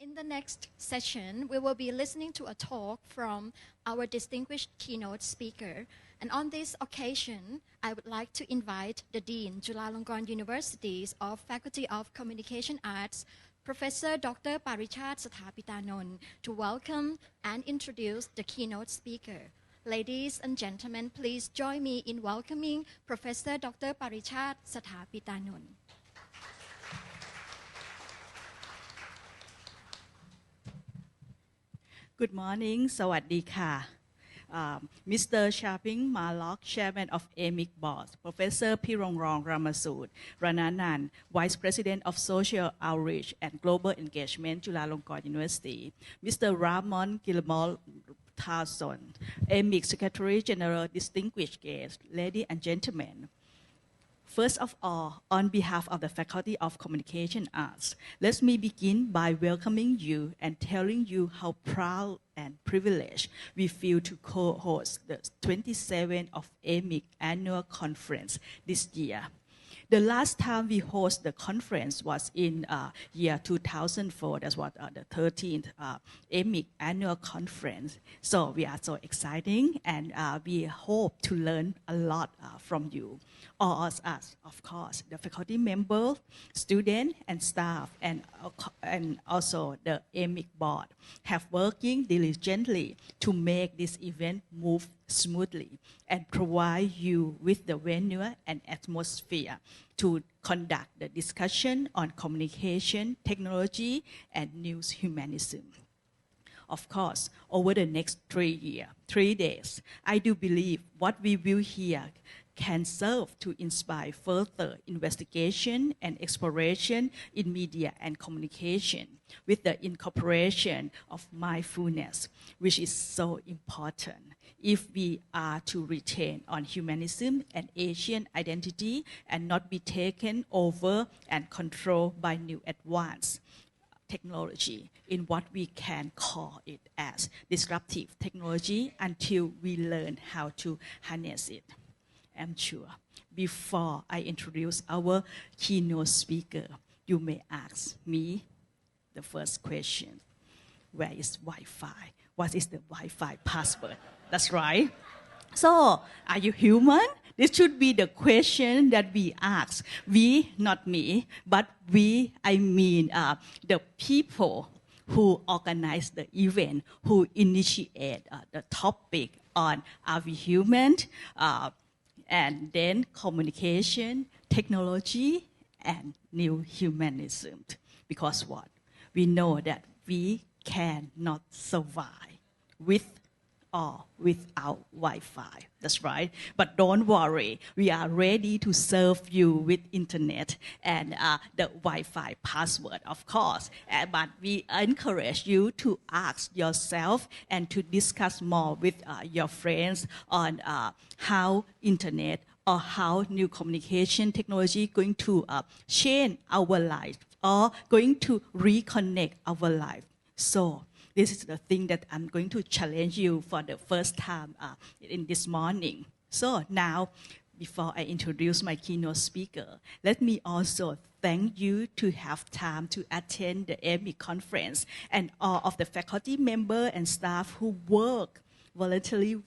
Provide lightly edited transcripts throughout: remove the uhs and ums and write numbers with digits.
In the next session, we will be listening to a talk from our distinguished keynote speaker. And on this occasion, I would like to invite the Dean, Chulalongkorn University's of Faculty of Communication Arts, Professor Dr. Parichat Sathapitanon, to welcome and introduce the keynote speaker. Ladies and gentlemen, please join me in welcoming Professor Dr. Parichat Sathapitanon. Good morning สวัสดีค่ะ Mr. Chaping Malok, Chairman of AMIC Board, Professor Pirongron Ramasud Rananan, Vice President of Social Outreach and Global Engagement, Chulalongkorn University, Mr. Ramon Gilmore Tarson, AMIC Secretary General, distinguished guests, ladies and gentlemen. First of all, on behalf of the Faculty of Communication Arts, let me begin by welcoming you and telling you how proud and privileged we feel to co-host the 27th of AMIC Annual Conference this year. The last time we hosted the conference was in year 2004. That's what the 13th AMIC Annual Conference. So we are so exciting, and we hope to learn a lot from you. All of us, of course, the faculty members, students, and staff, and also the AMIC board have working diligently to make this event move smoothly and provide you with the venue and atmosphere to conduct the discussion on communication, technology, and news humanism. Of course, over the next 3 days, I do believe what we will hear can serve to inspire further investigation and exploration in media and communication with the incorporation of mindfulness, which is so important if we are to retain on humanism and Asian identity and not be taken over and controlled by new advanced technology in what we can call it as disruptive technology until we learn how to harness it. I'm sure before I introduce our keynote speaker, you may ask me the first question: where is Wi-Fi? What is the Wi-Fi password? That's right. So, are you human? This should be the question that we ask. We, not me, but we, I mean the people who organize the event, who initiate the topic on are we human? And then communication, technology, and new humanism. Because what? We know that we cannot survive with or without Wi-Fi. That's right. But don't worry, we are ready to serve you with internet and the Wi-Fi password, of course. But we encourage you to ask yourself and to discuss more with your friends on how internet or how new communication technology going to change our life or going to reconnect our life. So this is the thing that I'm going to challenge you for the first time in this morning. So now, before I introduce my keynote speaker, let me also thank you to have time to attend the AMIC conference and all of the faculty members and staff who work voluntarily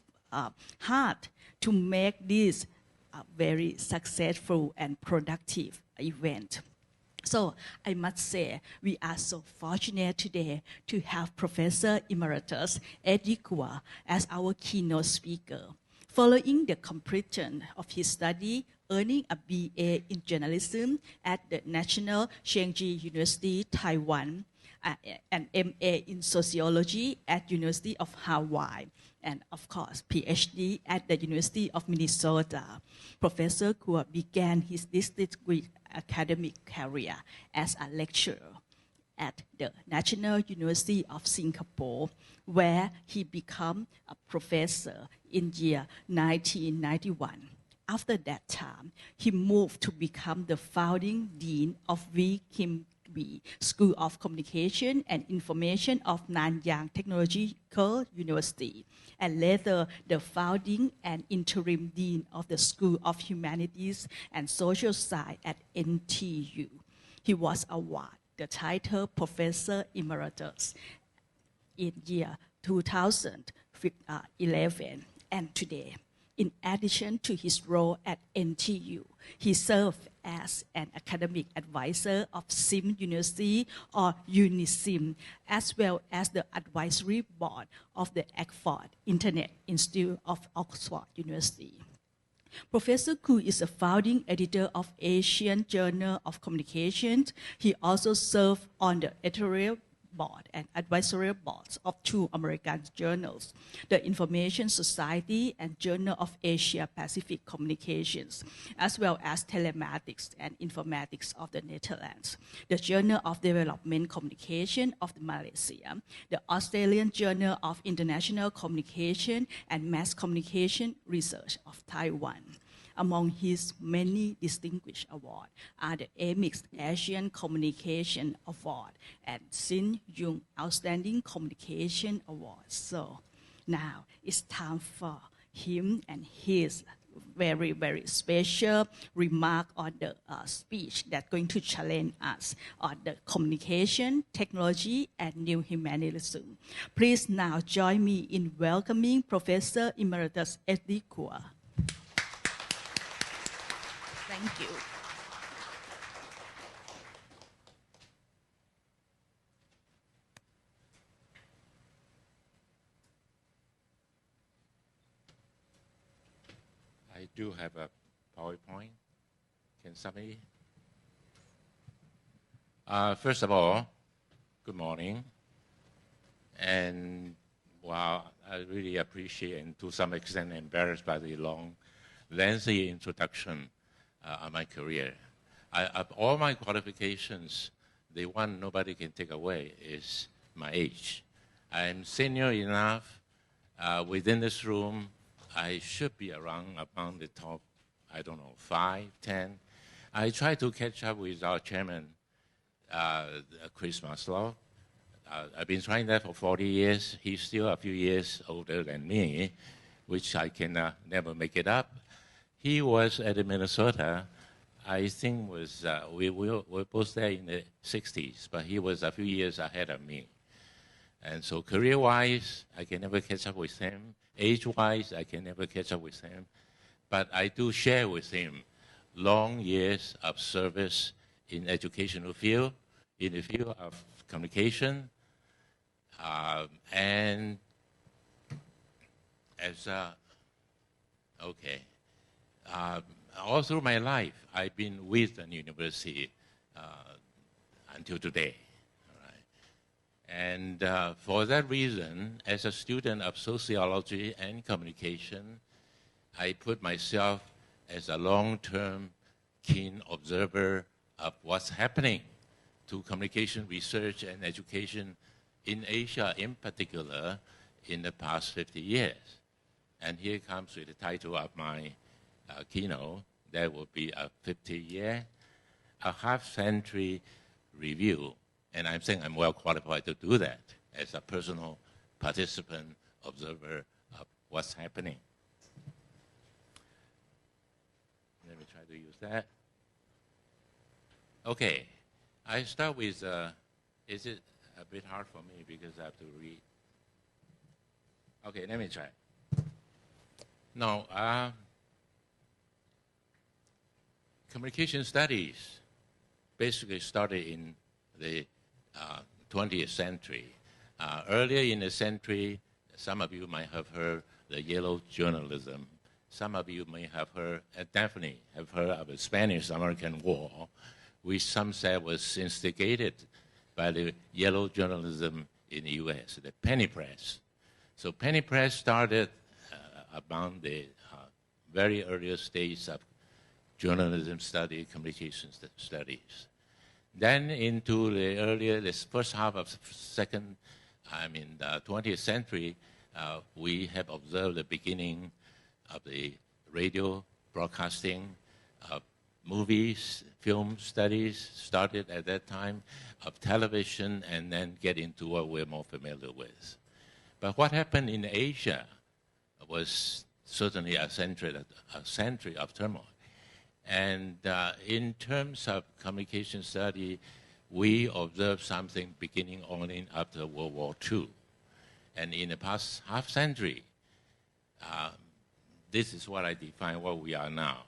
hard to make this a very successful and productive event. So I must say, we are so fortunate today to have Professor Emeritus Eddie Kua as our keynote speaker. Following the completion of his study, earning a BA in journalism at the National Chengchi University, Taiwan, an MA in sociology at University of Hawaii, and of course, PhD at the University of Minnesota. Professor Kua began his distinguished academic career as a lecturer at the National University of Singapore, where he became a professor in year 1991. After that time, he moved to become the founding dean of V. Kim Wee School of Communication and Information of Nanyang Technological University, and later the founding and interim dean of the School of Humanities and Social Science at NTU. He was awarded the title Professor Emeritus in year 2011 and today. In addition to his role at NTU, he served as an academic advisor of SIM University or UNISIM, as well as the advisory board of the Oxford Internet Institute of Oxford University. Professor Koo is a founding editor of Asian Journal of Communications. He also served on the editorial board and advisory boards of two American journals, the Information Society and Journal of Asia Pacific Communications, as well as Telematics and Informatics of the Netherlands, the Journal of Development Communication of Malaysia, the Australian Journal of International Communication and Mass Communication Research of Taiwan. Among his many distinguished awards are the AMIC Asian Communication Award and Sin Yung Outstanding Communication Award. So now it's time for him and his very, very special remark on the speech that's going to challenge us on the communication, technology, and new humanism. Please now join me in welcoming Professor Emeritus S.D. Koo. Thank you. I do have a PowerPoint. Can somebody? First of all, good morning. And wow, I really appreciate and to some extent embarrassed by the long, lengthy introduction on my career. Of all my qualifications, the one nobody can take away is my age. I'm senior enough. Within this room, I should be around the top, I don't know, 5, 10. I try to catch up with our chairman, Chris Maslow. I've been trying that for 40 years. He's still a few years older than me, which I can never make it up. He was at Minnesota, I think we were both there in the 60s, but he was a few years ahead of me. And so career-wise, I can never catch up with him. Age-wise, I can never catch up with him. But I do share with him long years of service in educational field, in the field of communication, and as all through my life, I've been with the university until today. All right. And for that reason, as a student of sociology and communication, I put myself as a long-term, keen observer of what's happening to communication research and education in Asia in particular in the past 50 years. And here comes with the title of my keynote. That will be a 50-year, a half-century review. And I'm saying I'm well qualified to do that as a personal participant, observer of what's happening. Let me try to use that. Okay, I start with, is it a bit hard for me because I have to read? Okay, let me try. Now, communication studies basically started in the 20th century. Earlier in the century, some of you might have heard the yellow journalism. Some of you may have heard, definitely have heard of the Spanish-American War, which some said was instigated by the yellow journalism in the U.S., the penny press. So penny press started about the very earliest stage of journalism study, communication studies. Then into the first half of the 20th century, we have observed the beginning of the radio broadcasting, movies, film studies started at that time, of television, and then get into what we're more familiar with. But what happened in Asia was certainly a century of turmoil. And in terms of communication study, we observed something beginning only after World War II. And in the past half century, this is what I define what we are now.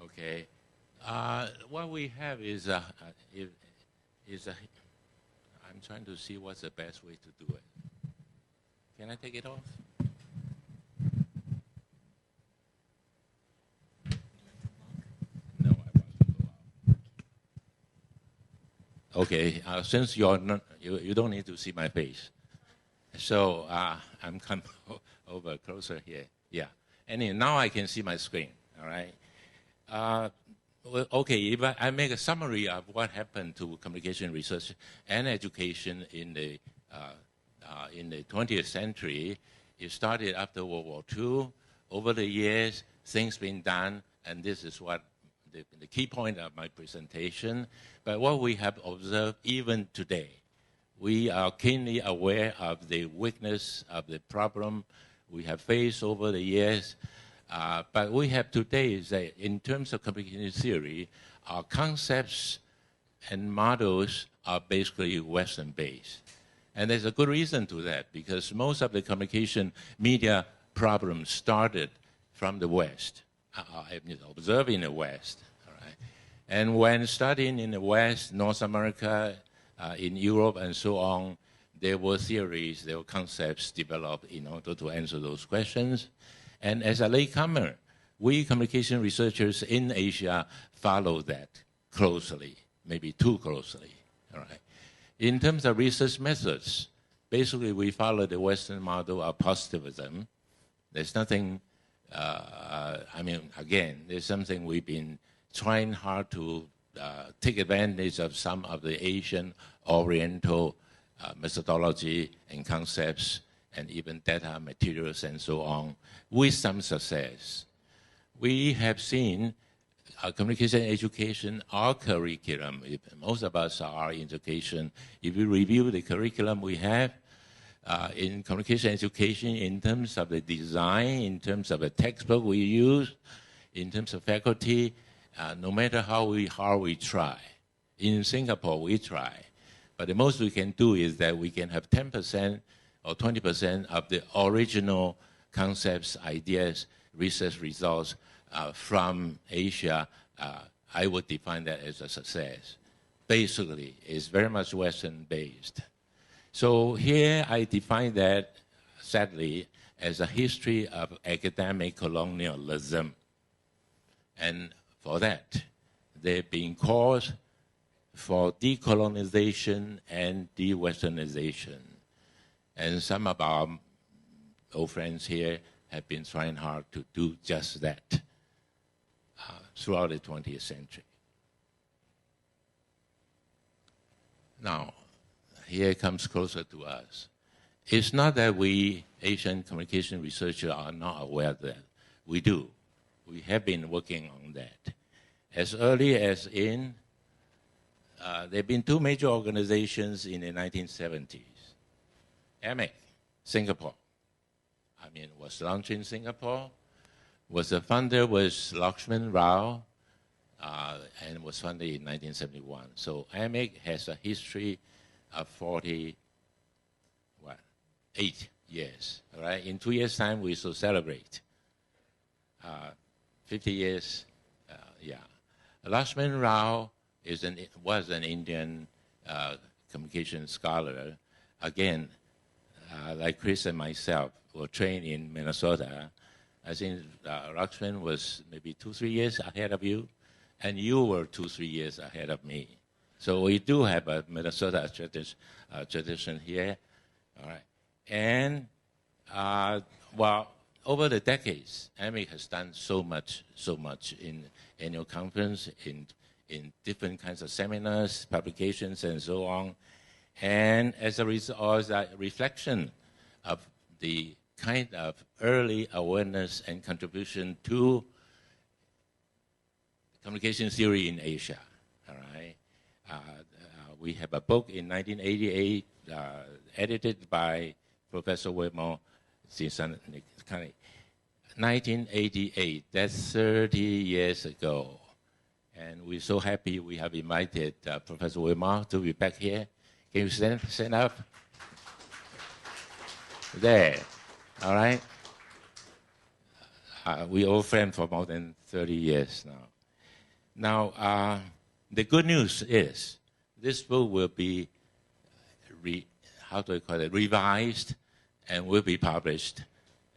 Okay. What we have is I'm trying to see what's the best way to do it. Can I take it off? No, I want to go out. Okay, since you don't need to see my face, so I'm coming over closer here. Yeah. Anyway, now I can see my screen. All right. Okay, if I make a summary of what happened to communication research and education in the 20th century, it started after World War II. Over the years, things been done, and this is what the key point of my presentation. But what we have observed even today, we are keenly aware of the weakness of the problem we have faced over the years. But we have today is that in terms of communication theory, our concepts and models are basically Western-based. And there's a good reason to that, because most of the communication media problems started from the West, observed in the West. All right? And when studying in the West, North America, in Europe, and so on, there were theories, there were concepts developed in order to answer those questions. And as a latecomer, we communication researchers in Asia follow that closely, maybe too closely. All right. In terms of research methods, basically we follow the Western model of positivism. There's nothing, again, there's something we've been trying hard to take advantage of some of the Asian Oriental methodology and concepts and even data materials and so on, with some success. We have seen communication education, our curriculum, most of us are in education. If you review the curriculum we have in communication education in terms of the design, in terms of the textbook we use, in terms of faculty, no matter how hard we try. In Singapore, we try. But the most we can do is that we can have 10% or 20% of the original concepts, ideas, research results from Asia. I would define that as a success. Basically, it's very much Western-based. So here I define that, sadly, as a history of academic colonialism. And for that, there have been calls for decolonization and de-Westernization. And some of our old friends here have been trying hard to do just that throughout the 20th century. Now, here it comes closer to us. It's not that we, Asian communication researchers, are not aware of that. We do. We have been working on that. As early as in, there have been two major organizations in the 1970s. AMIC, Singapore. Was launched in Singapore. The founder was Lakshman Rao, and was funded in 1971. So AMIC has a history of 48 years. All right? In 2 years' time, we shall celebrate 50 years. Lakshman Rao was an Indian communication scholar. Again, like Chris and myself, were trained in Minnesota. I think Lakshman was maybe 2-3 years ahead of you, and you were 2-3 years ahead of me. So we do have a Minnesota tradition here. All right. And, over the decades, AMIC has done so much in annual conference, in different kinds of seminars, publications, and so on. And as a result, a reflection of the kind of early awareness and contribution to communication theory in Asia. All right. We have a book in 1988 edited by Professor Wilmore. 1988, that's 30 years ago. And we're so happy we have invited Professor Weimar to be back here. Can you stand up? There, all right? We're old friends for more than 30 years now. Now, the good news is this book will be, revised and will be published,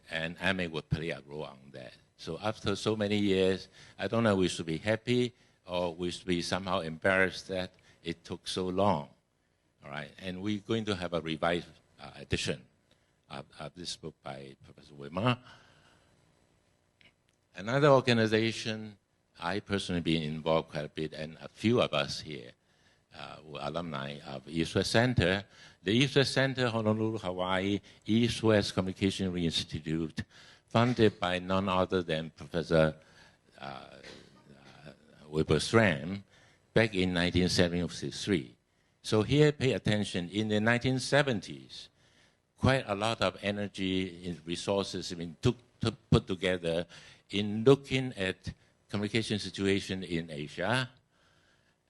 and AMIC will play a role on that. So after so many years, I don't know if we should be happy or we should be somehow embarrassed that it took so long, all right? And we're going to have a revised edition of this book by Professor Weimar. Another organization I personally been involved quite a bit, and a few of us here were alumni of East-West Center. The East-West Center, Honolulu, Hawaii, East-West Communication Institute, funded by none other than Professor Weber-Stram back in 1973. So here, pay attention, in the 1970s, quite a lot of energy and resources have been put together in looking at communication situation in Asia.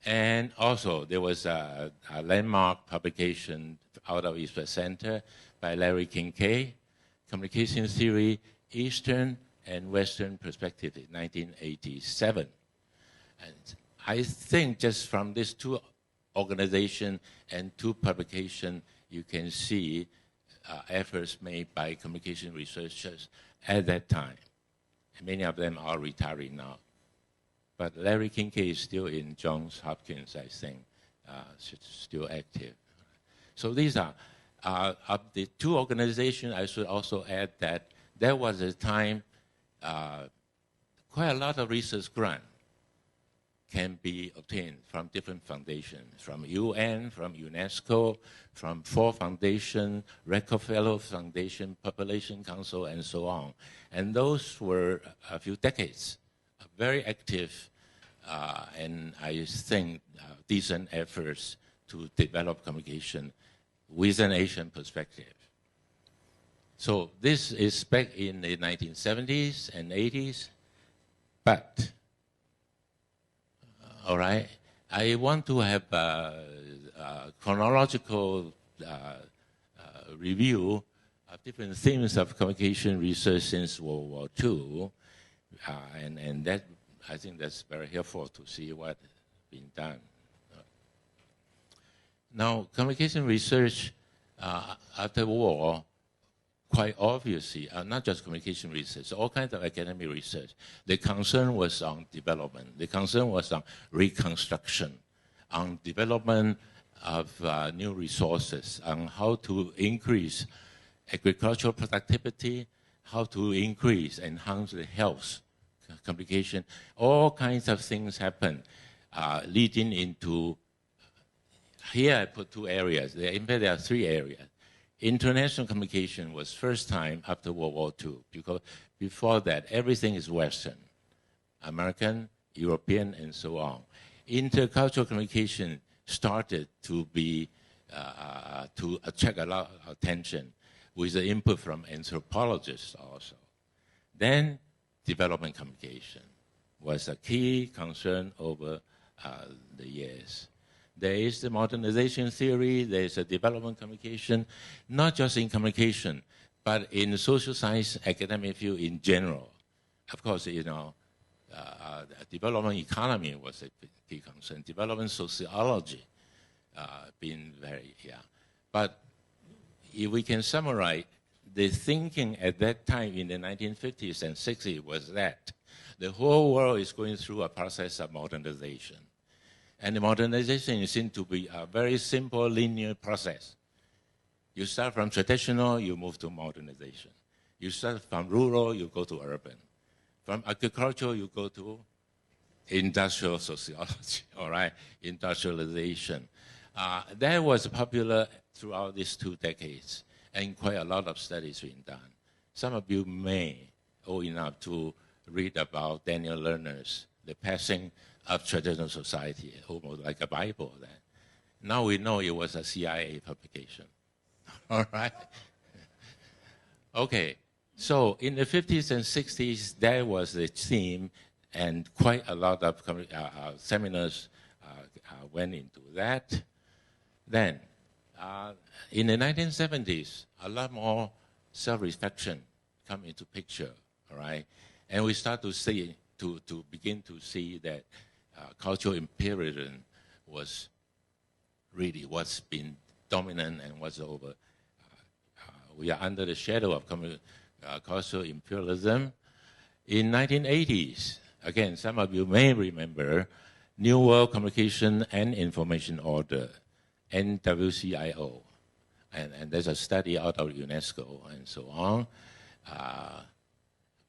And also, there was a landmark publication out of East-West Center by Larry Kincaid, Communication Theory, Eastern and Western Perspective in 1987. And I think just from these two organizations and two publications, you can see efforts made by communication researchers at that time. And many of them are retiring now. But Larry Kincaid is still in Johns Hopkins, I think, still active. So these are of the two organizations. I should also add that there was a time quite a lot of research grant can be obtained from different foundations, from UN, from UNESCO, from Ford Foundation, Rockefeller Foundation, Population Council, and so on. And those were a few decades of very active and I think decent efforts to develop communication with an Asian perspective. So this is back in the 1970s and 80s, but all right, I want to have a chronological review of different themes of communication research since World War II, and that I think that's very helpful to see what has been done. Now, communication research after war, quite obviously, not just communication research, all kinds of academic research. The concern was on development. The concern was on reconstruction, on development of new resources, on how to increase agricultural productivity, how to enhance the health, communication. All kinds of things happen, leading into, here I put two areas. In fact, there are three areas. International communication was first time after World War II, because before that, everything is Western, American, European, and so on. Intercultural communication started to be, to attract a lot of attention with the input from anthropologists also. Then development communication was a key concern over the years. There is the modernization theory, there is a development communication, not just in communication, but in social science academic field in general. Of course, you know, development economy was a key concern. Development sociology been very, But if we can summarize, the thinking at that time in the 1950s and 60s was that the whole world is going through a process of modernization. And the modernization seems to be a very simple, linear process. You start from traditional, you move to modernization. You start from rural, you go to urban. From agriculture, you go to industrial sociology, all right, industrialization. That was popular throughout these 2 decades, and quite a lot of studies being done. Some of you may old enough to read about Daniel Lerner's The Passing of Traditional Society, almost like a Bible. Then. Now we know it was a CIA publication. All right? Okay, so in the 50s and 60s, that was the theme, and quite a lot of seminars went into that. Then, in the 1970s, a lot more self-reflection come into picture, all right? And we start to see, to begin to see that cultural imperialism was really what's been dominant and what's over. We are under the shadow of cultural imperialism. In 1980s, again, some of you may remember, New World Communication and Information Order, NWCIO. And there's a study out of UNESCO and so on.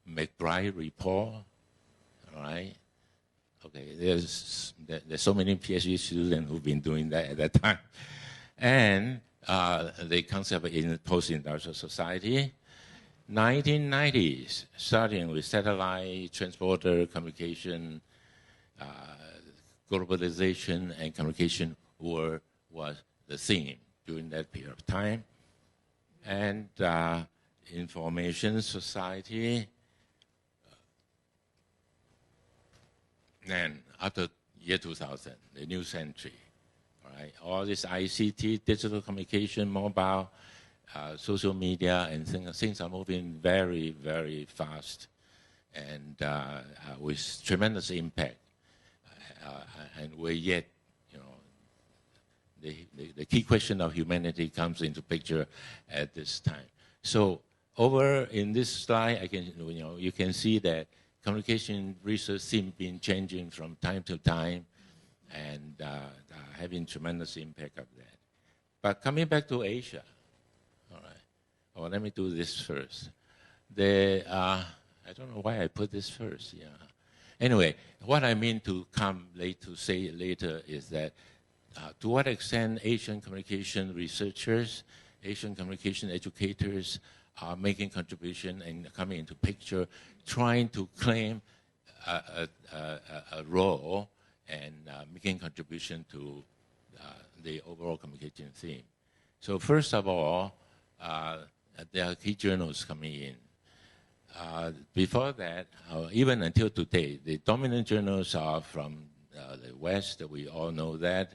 McBride Report, all right? Okay, there's so many PhD students who've been doing that at that time. And the concept in post-industrial society, 1990s, starting with satellite, transporter, communication, globalization and communication was the theme during that period of time. And information society. Then after year 2000, the new century, all right, all this ICT, digital communication, mobile, social media, and things are moving very, very fast, and with tremendous impact. And we're yet, you know, the key question of humanity comes into picture at this time. So over in this slide, you can see that communication research seems been changing from time to time and having tremendous impact of that. But coming back to Asia, all right. Oh, let me do this first. I don't know why I put this first. Yeah. Anyway, what I mean to say later is that to what extent Asian communication researchers, Asian communication educators are making contribution and coming into picture, trying to claim a role and making contribution to the overall communication theme. So first of all, there are key journals coming in. Before that, even until today, the dominant journals are from the West. We all know that.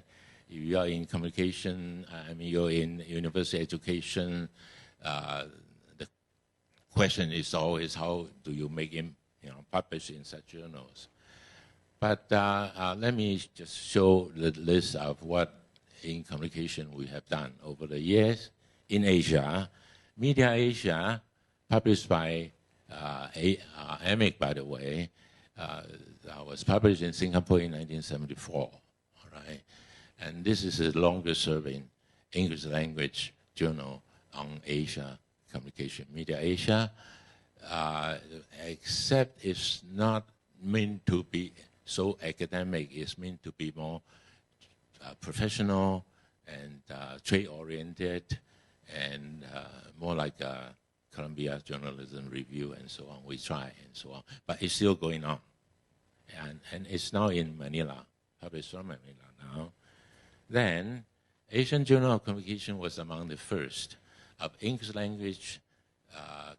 If you are in communication, you're in university education, the question is always how do you make him publish in such journals. But let me just show the list of what in communication we have done over the years. In Asia, Media Asia, published by AMIC, by the way, was published in Singapore in 1974, all right? And this is the longest serving English language journal on Asia communication. Media Asia, except it's not meant to be so academic, it's meant to be more professional and trade-oriented and more like a Columbia Journalism Review and so on. We try and so on. But it's still going on. And it's now in Manila, published from Manila now. Then, Asian Journal of Communication was among the first of English language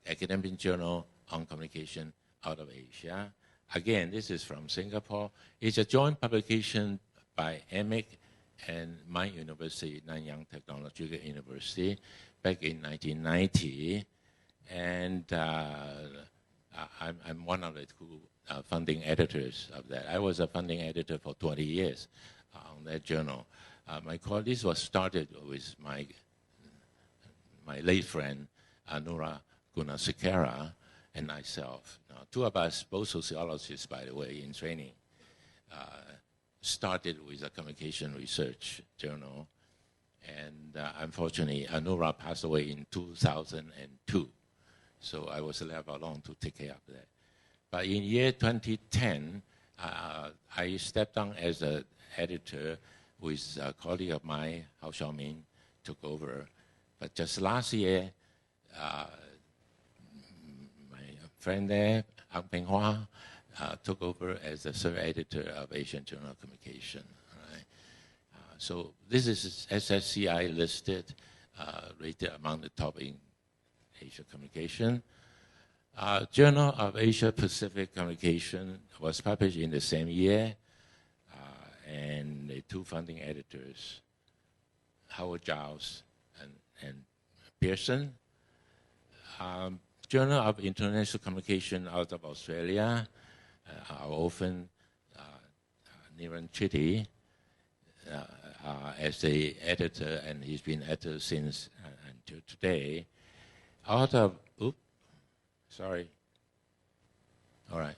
academic journal on communication out of Asia. Again, this is from Singapore. It's a joint publication by AMIC and my university, Nanyang Technological University, back in 1990. And I'm one of the two founding editors of that. I was a founding editor for 20 years on that journal. This was started with my late friend, Anura Gunasekera, and myself. Two of us, both sociologists, by the way, in training, started with a communication research journal. And unfortunately, Anura passed away in 2002. So I was left alone to take care of that. But in year 2010, I stepped down as an editor with a colleague of mine, Hao Xiaoming, took over. But just last year, my friend there, Ang Peng Hua, took over as the third editor of Asian Journal of Communication. Right? So this is SSCI listed, rated among the top in Asia communication. Journal of Asia Pacific Communication was published in the same year, and the two founding editors, Howard Giles and Pearson. Journal of International Communication out of Australia, our orphan Niran Chitty as the editor, and he's been editor since until today. Out of, oops, sorry. All right.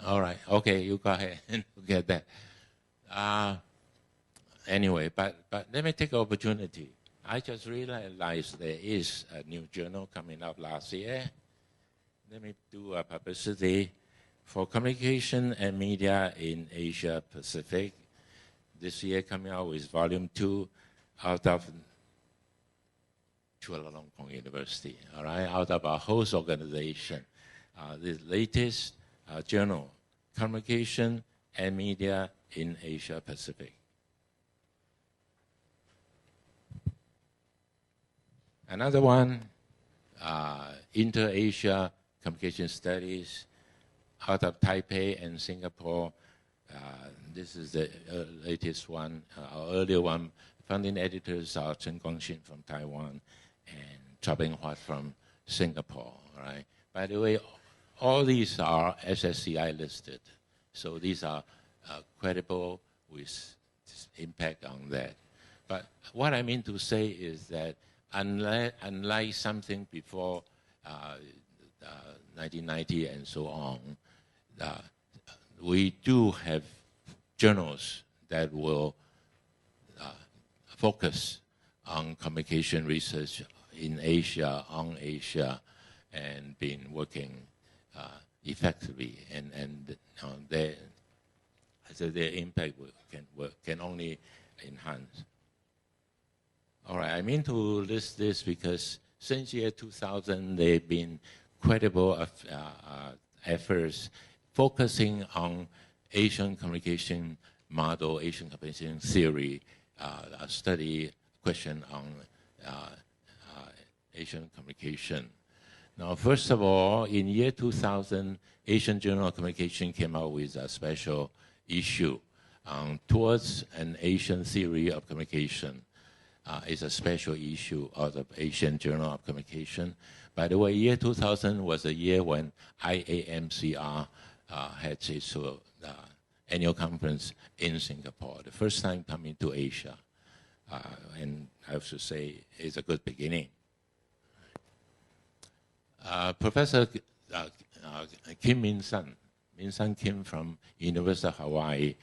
All right. Okay, you go ahead and get that. Anyway, but let me take the opportunity. I just realized there is a new journal coming up last year. Let me do a publicity for communication and media in Asia Pacific. This year coming out with volume 2 out of Chulalongkorn University, all right, out of our host organization. The latest journal, Communication and Media in Asia Pacific. Another one, Inter-Asia Communication Studies out of Taipei and Singapore. This is the latest one. Our earlier one, founding editors are Chen Guangxin from Taiwan and Cha Beng-Huat from Singapore. Right? By the way, all these are SSCI listed. So these are credible with impact on that. But what I mean to say is that unlike something before 1990 and so on, we do have journals that will focus on communication research in Asia, on Asia, and been working effectively, and their impact can only enhance. All right, I mean to list this because since year 2000, there have been credible efforts focusing on Asian communication model, Asian communication theory, a study question on Asian communication. Now, first of all, in year 2000, Asian Journal of Communication came out with a special issue towards an Asian theory of communication. It's a special issue out of Asian Journal of Communication. By the way, year 2000 was a year when AMIC had its annual conference in Singapore, the first time coming to Asia. And I have to say, it's a good beginning. Professor Kim Min-sun Kim from University of Hawaii,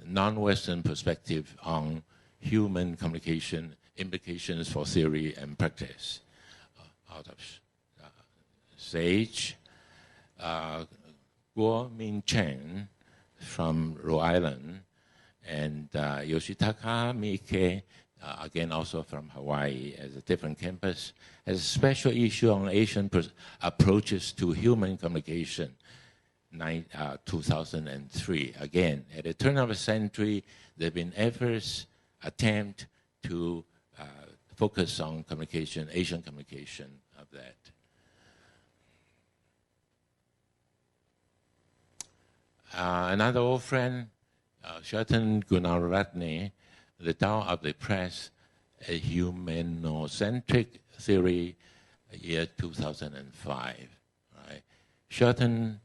non-Western perspective on human communication implications for theory and practice, out of SAGE. Guo Min Chen from Rhode Island, and Yoshitaka Miike, again also from Hawaii, as a different campus, has a special issue on Asian approaches to human communication, 2003. Again, at the turn of the century, there have been efforts, attempt to focus on communication, Asian communication of that. Another old friend, Shatan Gunaratne, The Tao of the Press, a humanocentric theory, year 2005. Right? Shatan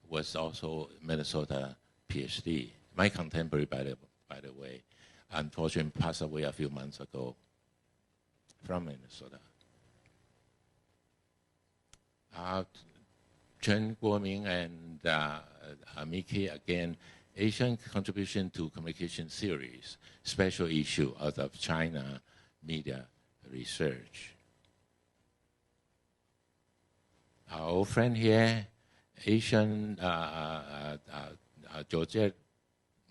was also Minnesota PhD, my contemporary, by the way. Unfortunately, passed away a few months ago from Minnesota. Chen Guoming and AMIC, again, Asian contribution to communication theories, special issue out of China media research. Our old friend here, Asian Georgette,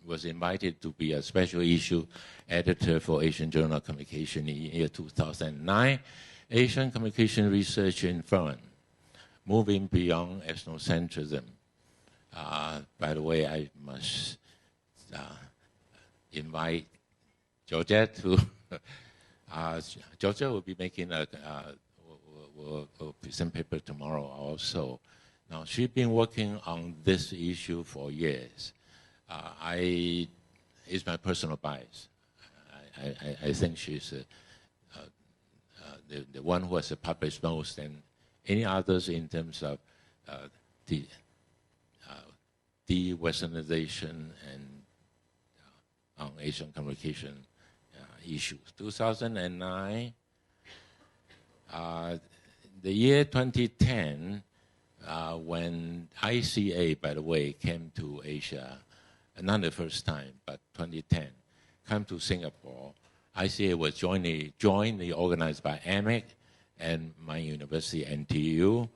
was invited to be a special issue editor for Asian Journal of Communication in year 2009. Asian communication research in foreign, moving beyond ethnocentrism. By the way, I must invite Georgette to Georgia will be making will present paper tomorrow also. Now, she's been working on this issue for years. It's my personal bias. I think she's the one who has published most than any others in terms of the de-Westernization and on Asian communication issues. 2009, the year 2010, when ICA, by the way, came to Asia, not the first time, but 2010, come to Singapore. ICA was jointly organized by AMIC and my university, NTU.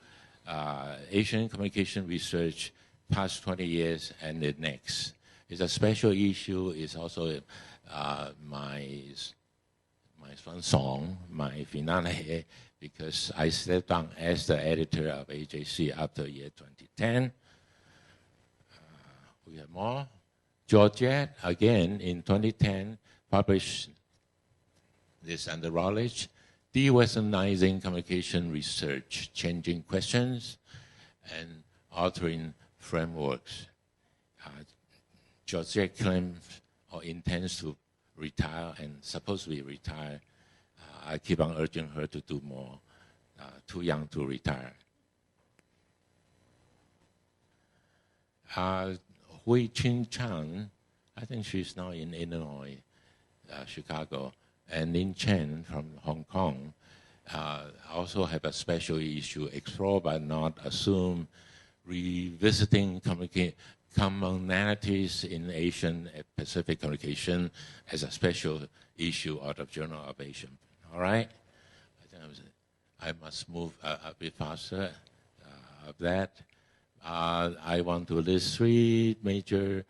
Asian communication research, past 20 years and the next. It's a special issue. It's also my swan song, my finale, because I stepped down as the editor of AJC after year 2010. We have more. Georgette, again, in 2010, published this under Routledge, De-Westernizing Communication Research, Changing Questions and Altering Frameworks. Georgette claims or intends to retire and supposedly retire. I keep on urging her to do more. Too young to retire. Hui Chin Chan, I think she's now in Illinois, Chicago, and Lin Chen from Hong Kong also have a special issue, explore but not assume, revisiting commonalities in Asian Pacific communication as a special issue out of Journal of Asian. All right? I must move a bit faster of that. I want to list three major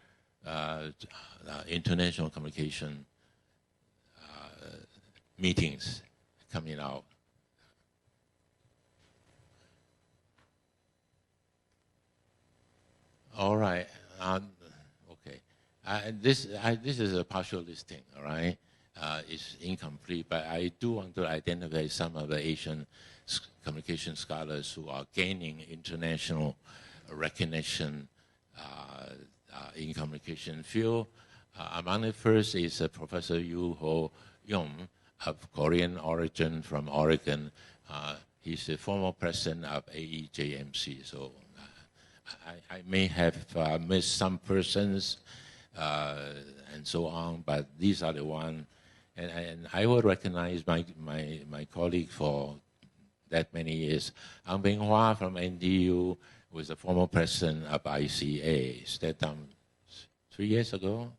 international communication meetings coming out. All right. Okay. This is a partial listing, all right? It's incomplete, but I do want to identify some of the Asian communication scholars who are gaining international recognition in communication field. Among the first is Professor Yu Ho Yong of Korean origin from Oregon. He's the former president of AE JAMCR. So I may have missed some persons and so on, but these are the ones. And I will recognize my colleague for that many years. Ang Bing Hua from NTU was the former president of ICA, stepped down 3 years ago.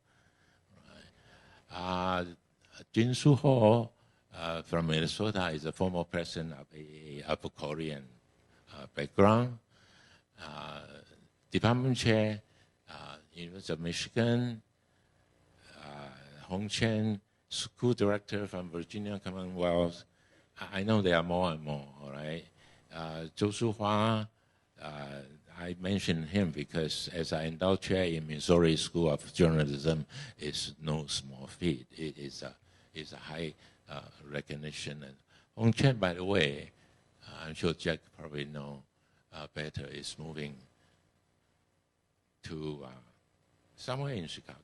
Jin Soo Ho from Minnesota is the former president of AAA of a Korean background. Department chair, University of Michigan. Hong Chen, school director from Virginia Commonwealth. I know there are more and more, all right? Zhou Shuhua, I mentioned him because as an endowed chair in Missouri School of Journalism, it's no small feat. It is a high recognition. And Hong Chen, by the way, I'm sure Jack probably know better, is moving to somewhere in Chicago.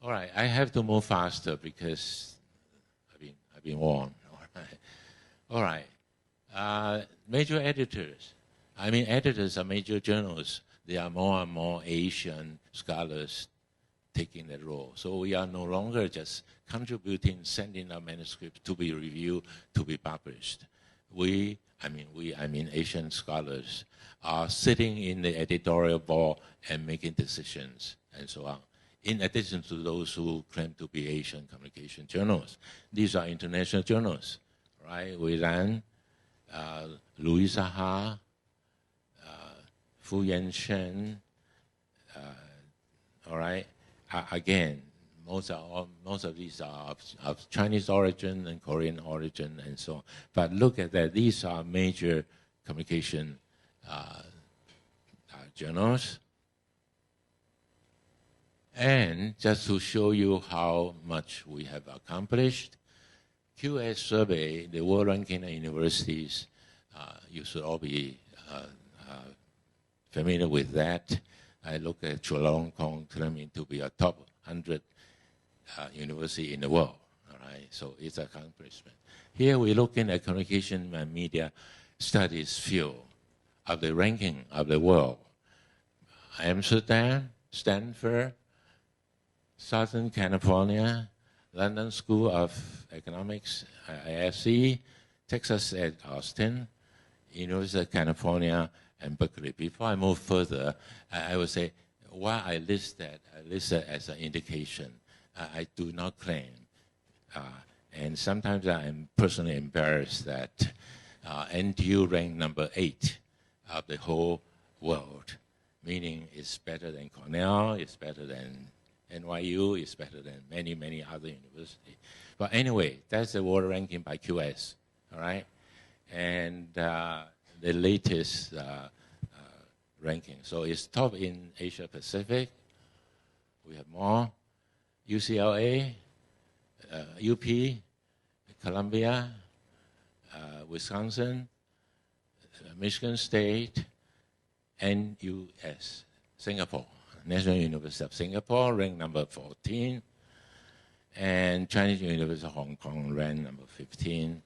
All right, I have to move faster because I've been warned. All right, major editors. I mean, editors of major journals. There are more and more Asian scholars taking that role. So we are no longer just contributing, sending a manuscript to be reviewed, to be published. I mean Asian scholars are sitting in the editorial board and making decisions and so on. In addition to those who claim to be Asian communication journals. These are international journals, right? We ran Louisa Ha, Fu Yan-shen, all right? Again, most of these are of Chinese origin and Korean origin and so on. But look at that, these are major communication journals. And just to show you how much we have accomplished, QS survey, the world ranking of universities, you should all be familiar with that. I look at Chulalongkorn claiming to be a top 100 university in the world. All right, so it's an accomplishment. Here we're looking at communication and media studies field of the ranking of the world. Amsterdam, Stanford, Southern California, London School of Economics, ISC, Texas at Austin, University of California, and Berkeley. Before I move further, I would say why I list that as an indication. I do not claim, and sometimes I'm personally embarrassed that NTU ranked number 8 of the whole world, meaning it's better than Cornell, it's better than NYU, it's better than many, many other universities. But anyway, that's the world ranking by QS, all right? And the latest ranking. So it's top in Asia Pacific. We have more. UCLA, UP, Columbia, Wisconsin, Michigan State, and US, Singapore. National University of Singapore ranked number 14, and Chinese University of Hong Kong ranked number 15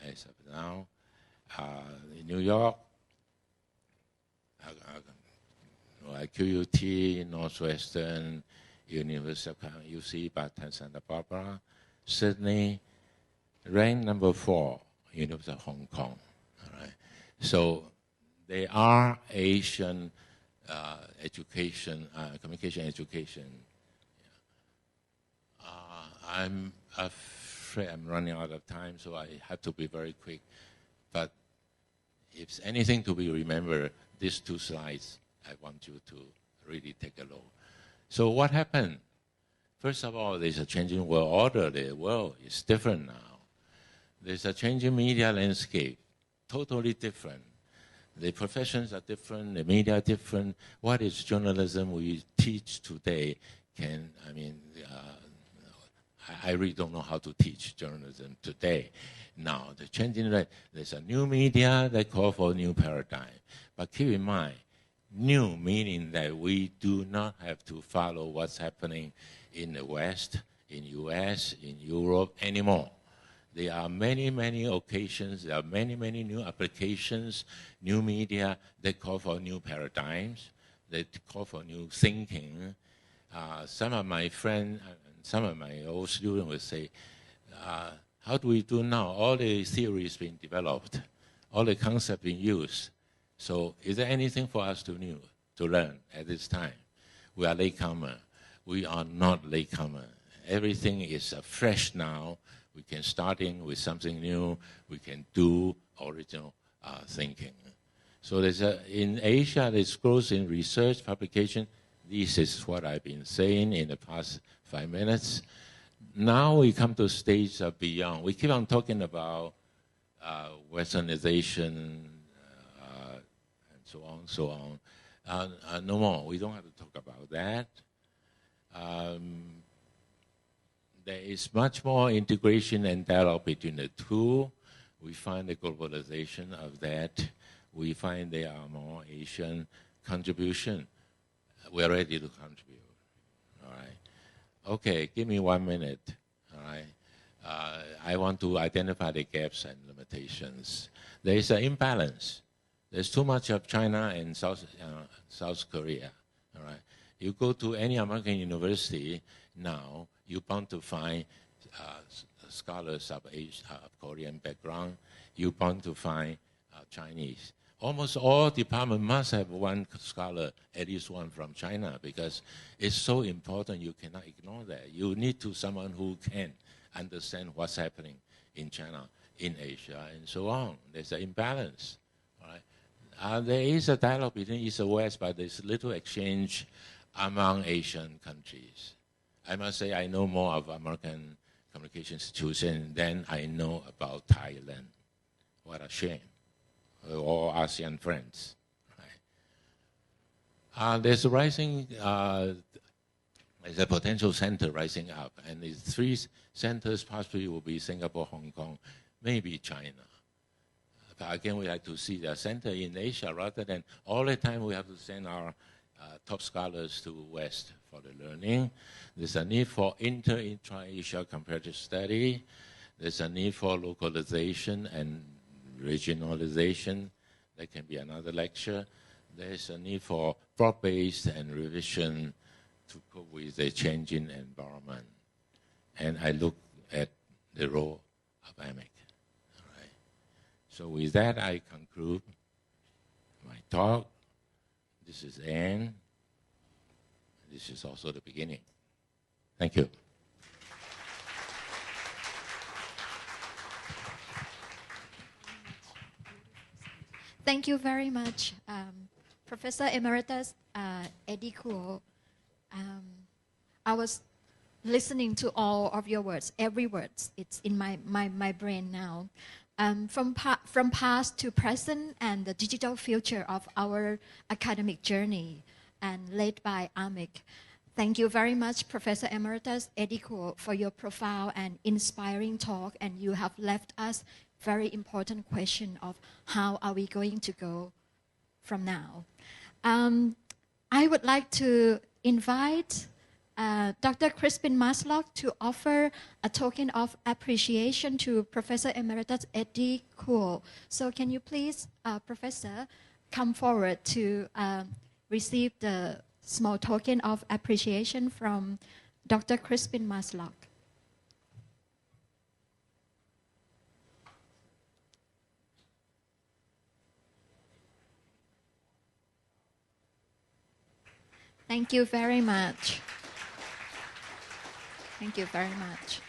as of now. In New York, QUT, Northwestern, University of UC, Boston, Santa Barbara, Sydney, ranked number 4, University of Hong Kong. All right. So they are Asian education, communication education. I'm afraid I'm running out of time, so I have to be very quick. But if anything to be remembered, these 2 slides, I want you to really take a look. So what happened? First of all, there's a changing world order. The world is different now. There's a changing media landscape, totally different. The professions are different, the media are different. What is journalism we teach today I really don't know how to teach journalism today. Now, the changing, there's a new media that call for a new paradigm. But keep in mind, new meaning that we do not have to follow what's happening in the West, in US, in Europe anymore. There are many, many occasions, there are many, many new applications, new media that call for new paradigms, that call for new thinking. Some of my friends, some of my old students would say, how do we do now? All the theories being developed, all the concepts being used. So is there anything for us to learn at this time? We are latecomer. We are not latecomer. Everything is fresh now. We can start in with something new. We can do original thinking. So there's in Asia, there's growth in research, publication. This is what I've been saying in the past 5 minutes. Now we come to a stage of beyond. We keep on talking about Westernization and so on, so on. No more. We don't have to talk about that. There is much more integration and dialogue between the two. We find the globalization of that. We find there are more Asian contribution. We're ready to contribute. All right. Okay, give me 1 minute. All right. I want to identify the gaps and limitations. There is an imbalance. There's too much of China and South Korea. All right. You go to any American university now, you're bound to find scholars of Korean background. You're bound to find Chinese. Almost all departments must have one scholar, at least one from China, because it's so important. You cannot ignore that. You need someone who can understand what's happening in China, in Asia, and so on. There's an imbalance. All right? There is a dialogue between East and West, but there's little exchange among Asian countries. I must say I know more of American communication institution than I know about Thailand. What a shame. All ASEAN friends. Right? There's a rising as a potential center rising up. And the three centers possibly will be Singapore, Hong Kong, maybe China. But again, we have to see the center in Asia rather than all the time we have to send our top scholars to West for the learning. There's a need for intra-Asia comparative study. There's a need for localization and regionalization. That can be another lecture. There's a need for broad-based and revision to cope with the changing environment. And I look at the role of AMIC. All right. So with that, I conclude my talk. This is the end. This is also the beginning. Thank you. Thank you very much, Professor Emeritus Eddie Kuo. I was listening to all of your words, every word. It's in my brain now. From past to present and the digital future of our academic journey, and led by AMIC. Thank you very much, Professor Emeritus Eddie Kuo, for your profound and inspiring talk, and you have left us very important question of how are we going to go from now. I would like to invite Dr. Crispin Maslock to offer a token of appreciation to Professor Emeritus Eddie Kuo. So can you please, Professor, come forward to receive the small token of appreciation from Dr. Crispin Maslock. Thank you very much. Thank you very much.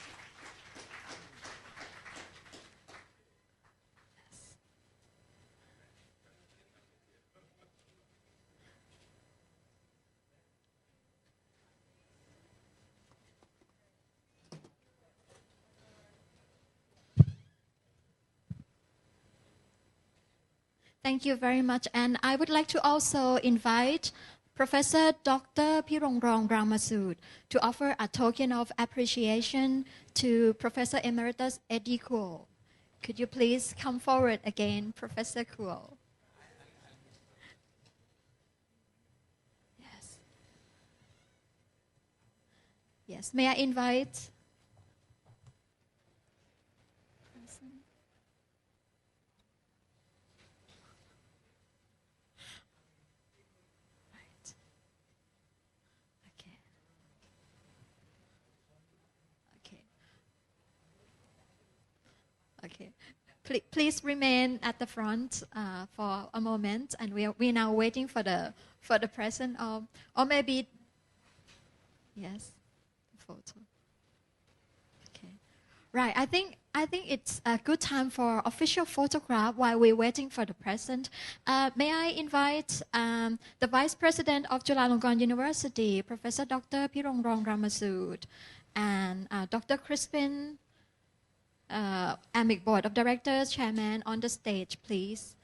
Thank you very much. And I would like to also invite Professor Dr. Pirongrong Ramasud to offer a token of appreciation to Professor Emeritus Eddie Kuo. Could you please come forward again, Professor Kuo? Yes. Yes, may I invite? Okay. Please remain at the front for a moment, and we're now waiting for the present or maybe yes, the photo. Okay, right. I think it's a good time for official photograph while we're waiting for the present. May I invite the Vice President of Chulalongkorn University, Professor Dr. Pirongrong Ramasud, and Dr. Crispin. AMIC Board of Directors Chairman on the stage, please,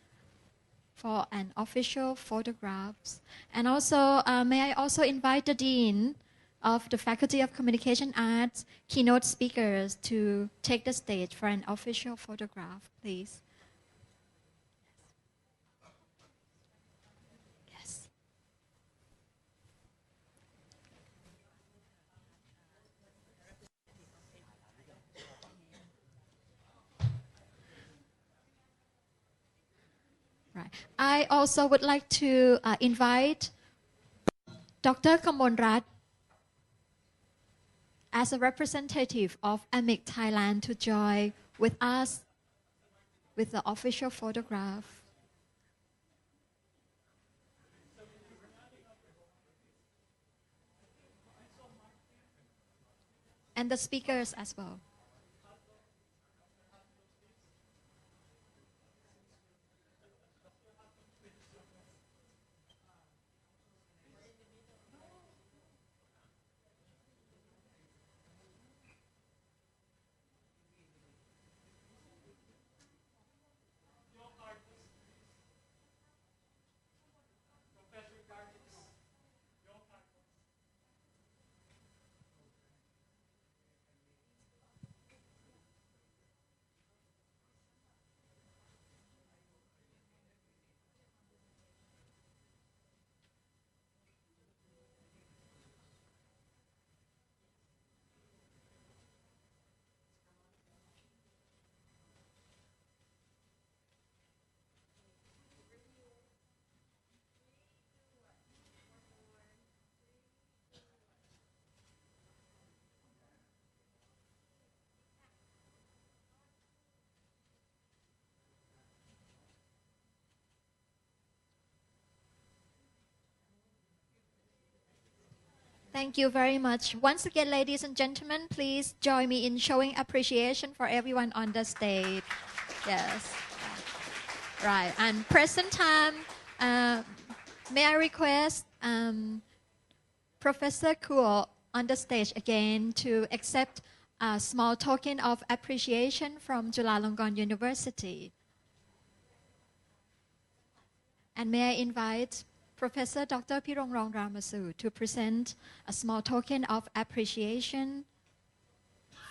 for an official photographs. And also, may I also invite the Dean of the Faculty of Communication Arts, keynote speakers, to take the stage for an official photograph, please. Yes. Right. I also would like to invite Dr. Kamonrat as a representative of AMIC Thailand to join with us with the official photograph. And the speakers as well. Thank you very much. Once again, ladies and gentlemen, please join me in showing appreciation for everyone on the stage. Yes. Right. And present time, may I request Professor Kuo on the stage again to accept a small token of appreciation from Chulalongkorn University. And may I invite Professor Dr. Pirongrong Ramasood to present a small token of appreciation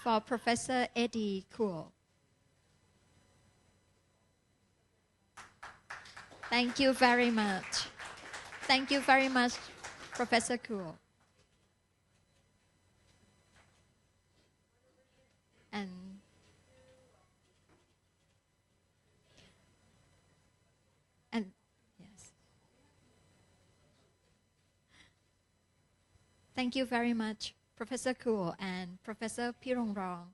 for Professor Eddie Kuo. Thank you very much. Thank you very much, Professor Kuo. And yes. Thank you very much, Professor Kuo and Professor Pirongrong.